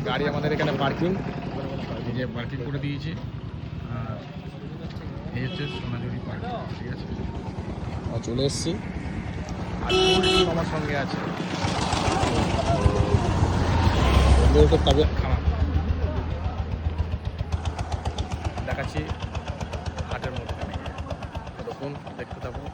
গাড়ি আমাদের এখানে পার্কিং, এই যে পার্কিং করে দিয়েছি। এই হচ্ছে সোনাঝুরি পার্কিং, ঠিক আছে। চলে এসছি, আর আমার সঙ্গে আছে। তবিয়ত খারাপ, দেখাচ্ছি হাটের মধ্যে ততক্ষণ দেখতে থাকবো।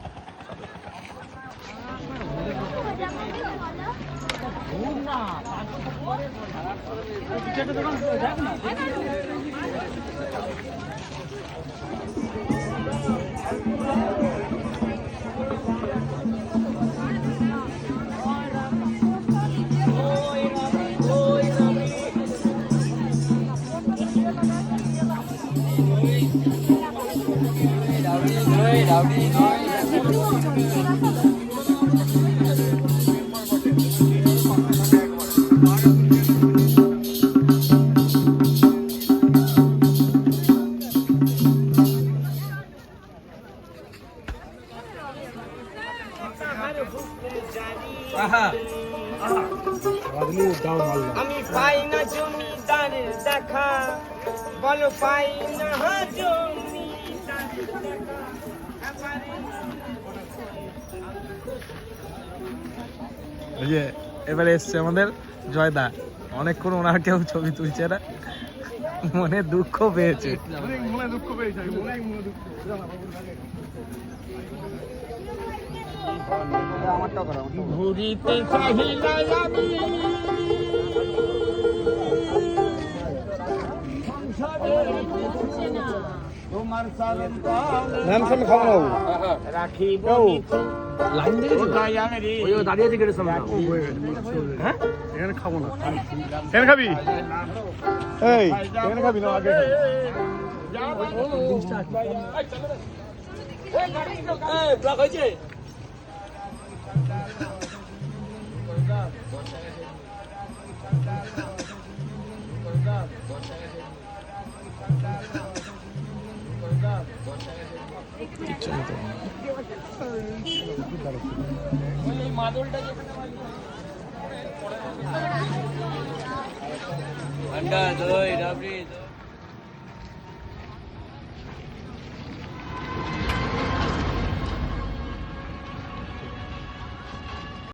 আমি পাই না জমিদারের দেখা, বলো পাই না জমিদারের দেখা। এই যে এবারে এসছে আমাদের জয়দা, অনেকক্ষণ ওনার কেউ ছবি তুলছে না, মনে দুঃখ পেয়েছে। ঘুরিতে চাহিলাই আমি তোমার চরণ তলে রাখিব লাইন দেখে দাঁড়িয়ে থেকে হ্যাঁ, এখানে খাবো না। এখানে খাবি? এই এখানে খাবি না আগে ব্লক হয়েছে। মাদলটা ঠান্ডা দই রাবড়ি